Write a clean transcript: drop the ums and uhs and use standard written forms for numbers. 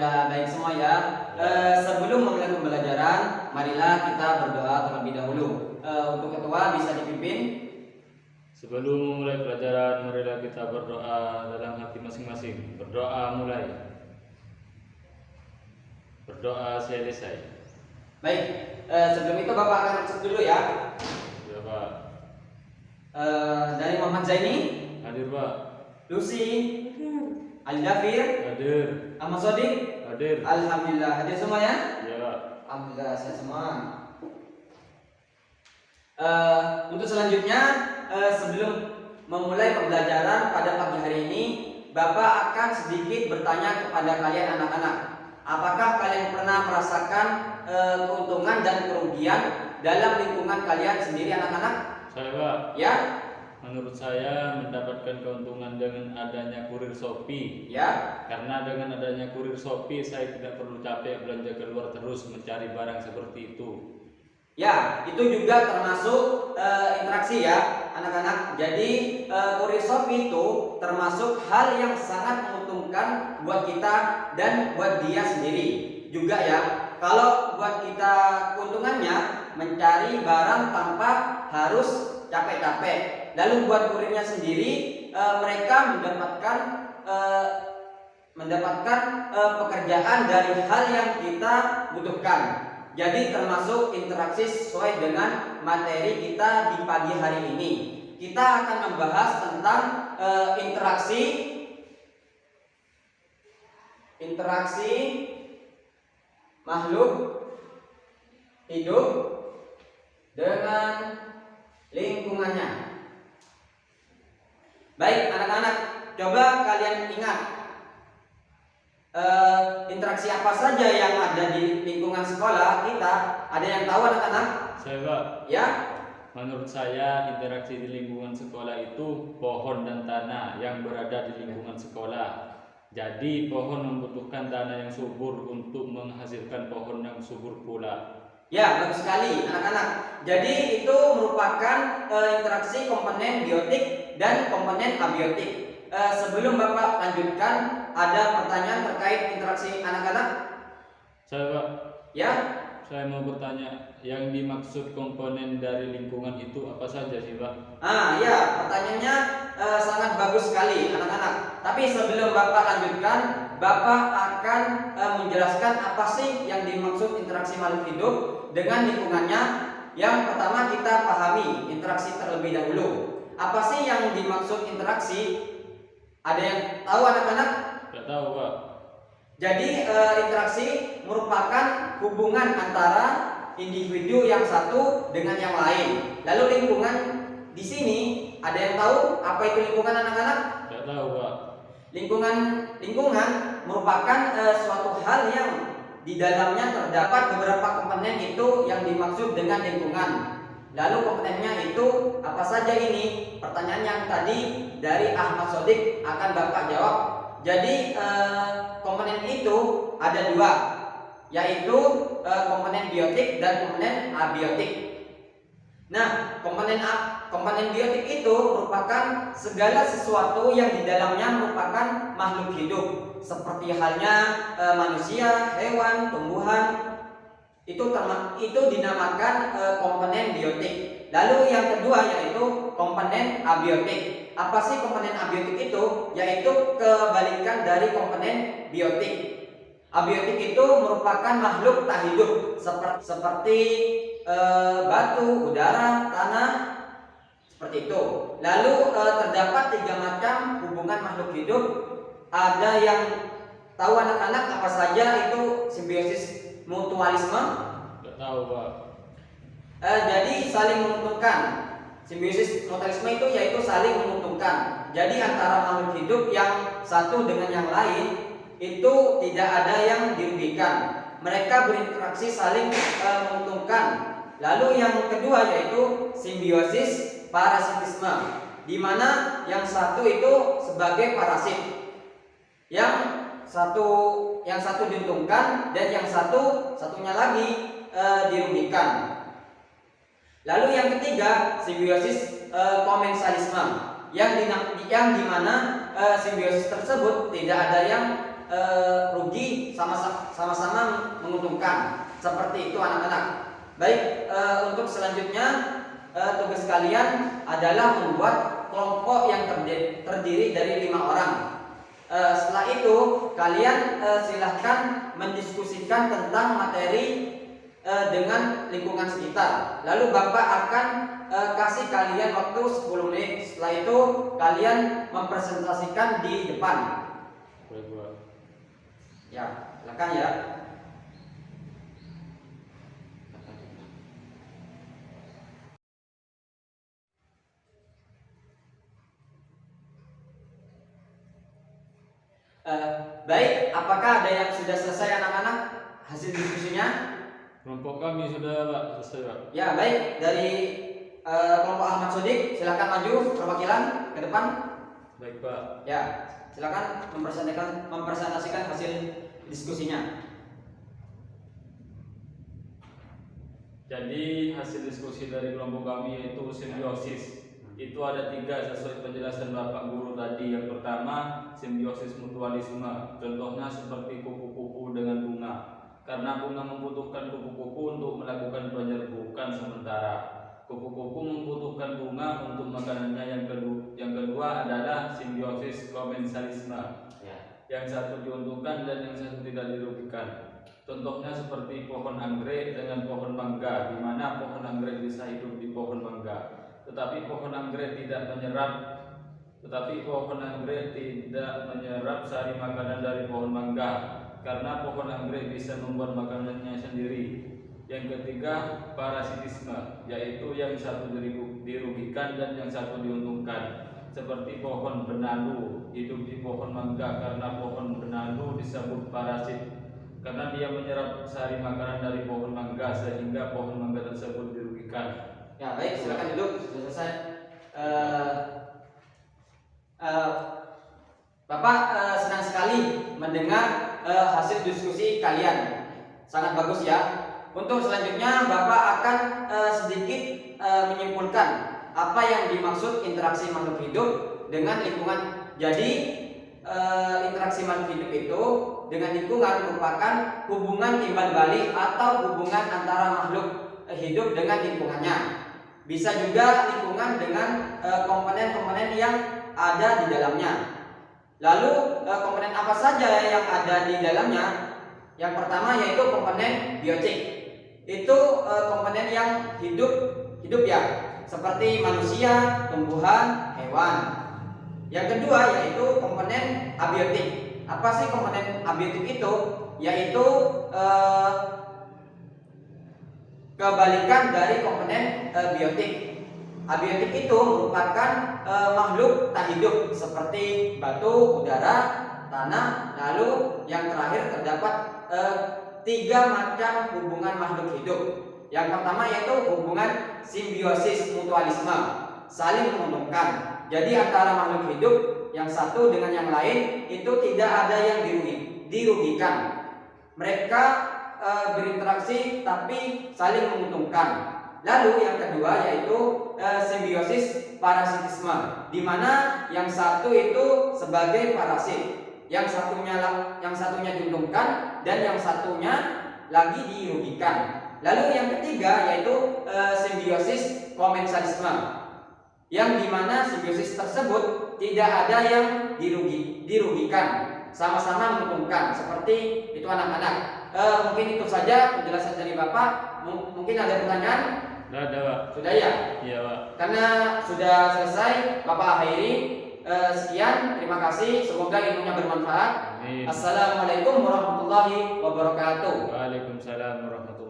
Alhamdulillah baik semua ya. Sebelum memulai pembelajaran, marilah kita berdoa terlebih dahulu. Untuk ketua bisa dipimpin. Sebelum memulai pelajaran, marilah kita berdoa dalam hati masing-masing. Berdoa mulai. Berdoa selesai. Baik, sebelum itu Bapak akan cek dulu ya. Ya Pak. Dari Muhammad Zaini, Hadir Pak. Lucy, Ali Dafir, Hadir. Ahmad Sodik. Hadir. Alhamdulillah hadir semua ya. Ya Pak. Alhamdulillah sehat semua. Untuk selanjutnya, sebelum memulai pembelajaran pada pagi hari ini, Bapak akan sedikit bertanya kepada kalian anak-anak. Apakah kalian pernah merasakan keuntungan dan kerugian dalam lingkungan kalian sendiri anak-anak? Saya Pak. Ya. Menurut saya mendapatkan keuntungan dengan adanya kurir Shopee. Ya. Karena dengan adanya kurir Shopee saya tidak perlu capek belanja keluar terus mencari barang seperti itu. Ya, itu juga termasuk interaksi ya anak-anak. Jadi kurir Shopee itu termasuk hal yang sangat menguntungkan buat kita dan buat dia sendiri juga ya. Kalau buat kita keuntungannya mencari barang tanpa harus capek-capek. Lalu buat kurirnya sendiri mereka mendapatkan pekerjaan dari hal yang kita butuhkan. Jadi termasuk interaksi sesuai dengan materi kita di pagi hari ini. Kita akan membahas tentang interaksi makhluk hidup dengan lingkungannya. Baik anak-anak, coba kalian ingat interaksi apa saja yang ada di lingkungan sekolah kita. Ada yang tahu anak-anak? Saya Pak. Ya. Menurut saya interaksi di lingkungan sekolah itu pohon dan tanah yang berada di lingkungan sekolah. Jadi pohon membutuhkan tanah yang subur untuk menghasilkan pohon yang subur pula. Ya, bagus sekali anak-anak. Jadi itu merupakan interaksi komponen biotik dan komponen abiotik. Sebelum Bapak lanjutkan, ada pertanyaan terkait interaksi anak-anak? Saya Pak. Ya. Saya mau bertanya, yang dimaksud komponen dari lingkungan itu apa saja sih Pak? Ya, pertanyaannya sangat bagus sekali anak-anak. Tapi sebelum Bapak lanjutkan, Bapak akan menjelaskan apa sih yang dimaksud interaksi makhluk hidup dengan lingkungannya. Yang pertama kita pahami interaksi terlebih dahulu. Apa sih yang dimaksud interaksi? Ada yang tahu anak-anak? Tidak tahu Pak. Jadi interaksi merupakan hubungan antara individu yang satu dengan yang lain. Lalu lingkungan di sini ada yang tahu apa itu lingkungan anak-anak? Tidak tahu Pak. Lingkungan merupakan suatu hal yang di dalamnya terdapat beberapa komponen itu yang dimaksud dengan lingkungan. Lalu komponennya itu apa saja ini? Pertanyaan yang tadi dari Ahmad Sodik akan Bapak jawab. Jadi komponen itu ada dua, yaitu komponen biotik dan komponen abiotik. Nah, komponen biotik itu merupakan segala sesuatu yang di dalamnya merupakan makhluk hidup, seperti halnya manusia, hewan, tumbuhan. Itu dinamakan komponen biotik. Lalu yang kedua yaitu komponen abiotik. Apa sih komponen abiotik itu? Yaitu kebalikan dari komponen biotik. Abiotik itu merupakan makhluk tak hidup seperti batu, udara, tanah, seperti itu. Lalu terdapat 3 macam hubungan makhluk hidup. Ada yang tahu anak-anak apa saja itu simbiosis mutualisme? Tidak tahu Pak. Jadi saling menguntungkan. Simbiosis mutualisme itu yaitu saling menguntungkan. Jadi antara makhluk hidup yang satu dengan yang lain itu tidak ada yang dirugikan. Mereka berinteraksi saling menguntungkan. Lalu yang kedua yaitu simbiosis parasitisme, di mana yang satu itu sebagai parasit, yang satu diuntungkan dan yang satunya lagi dirugikan. Lalu yang ketiga simbiosis komensalisme, yang di mana simbiosis tersebut tidak ada yang rugi, sama-sama menguntungkan. Seperti itu anak-anak. Baik, untuk selanjutnya tugas kalian adalah membuat kelompok yang terdiri dari 5 orang. Setelah itu kalian silahkan mendiskusikan tentang materi dengan lingkungan sekitar. Lalu Bapak akan kasih kalian waktu 10 menit. Setelah itu kalian mempresentasikan di depan. Ya, silakan ya. Baik, apakah ada yang sudah selesai anak-anak hasil diskusinya? Kelompok kami sudah Pak, selesai Pak. Ya, baik. Dari kelompok Ahmad Sodik, silakan maju perwakilan ke depan. Baik Pak. Ya, silakan mempresentasikan hasil diskusinya. Jadi hasil diskusi dari kelompok kami yaitu simbiosis. Itu ada 3 sesuai penjelasan Bapak Guru tadi. Yang pertama, simbiosis mutualisme. Contohnya seperti kupu-kupu dengan bunga. Karena bunga membutuhkan kupu-kupu untuk melakukan penyerbukan sementara. Kupu-kupu membutuhkan bunga untuk makanannya. Yang kedua adalah simbiosis komensalisme. Yang satu diuntungkan dan yang satu tidak dirugikan. Contohnya seperti pohon anggrek dengan pohon mangga, di mana pohon anggrek bisa hidup di pohon mangga. Tetapi pohon anggrek tidak menyerap sari makanan dari pohon mangga, karena pohon anggrek bisa membuat makanannya sendiri. Yang ketiga, parasitisme, yaitu yang satu dirugikan dan yang satu diuntungkan. Seperti pohon benalu hidup di pohon mangga karena pohon benalu disebut parasit, karena dia menyerap sari makanan dari pohon mangga sehingga pohon mangga tersebut dirugikan. Ya, baik, silakan duduk. Sudah selesai. Bapak senang sekali mendengar hasil diskusi kalian. Sangat bagus ya. Untuk selanjutnya Bapak akan sedikit menyimpulkan apa yang dimaksud interaksi makhluk hidup dengan lingkungan. Jadi interaksi makhluk hidup itu dengan lingkungan merupakan hubungan timbal balik atau hubungan antara makhluk hidup dengan lingkungannya. Bisa juga lingkungan dengan komponen-komponen yang ada di dalamnya. Lalu komponen apa saja yang ada di dalamnya? Yang pertama yaitu komponen biotik. Itu komponen yang hidup ya, seperti manusia, tumbuhan, hewan. Yang kedua yaitu komponen abiotik. Apa sih komponen abiotik itu? Yaitu kebalikan dari komponen biotik. Abiotik itu merupakan makhluk tak hidup seperti batu, udara, tanah. Lalu yang terakhir terdapat 3 macam hubungan makhluk hidup. Yang pertama yaitu hubungan simbiosis mutualisme, saling menguntungkan. Jadi antara makhluk hidup yang satu dengan yang lain itu tidak ada yang dirugikan. Mereka berinteraksi tapi saling menguntungkan. Lalu yang kedua yaitu simbiosis parasitisme, di mana yang satu itu sebagai parasit, yang satunya diuntungkan dan yang satunya lagi dirugikan. Lalu yang ketiga yaitu simbiosis komensalisme, yang dimana simbiosis tersebut tidak ada yang dirugikan, sama-sama menguntungkan. Seperti itu anak-anak. Mungkin itu saja penjelasan dari Bapak. Mungkin ada pertanyaan? Tidak ada Pak. Sudah ya? Iya Pak. Karena sudah selesai, Bapak akhiri. Sekian, terima kasih. Semoga ilmunya bermanfaat. Amin. Assalamualaikum warahmatullahi wabarakatuh. Waalaikumsalam warahmatullahi wabarakatuh.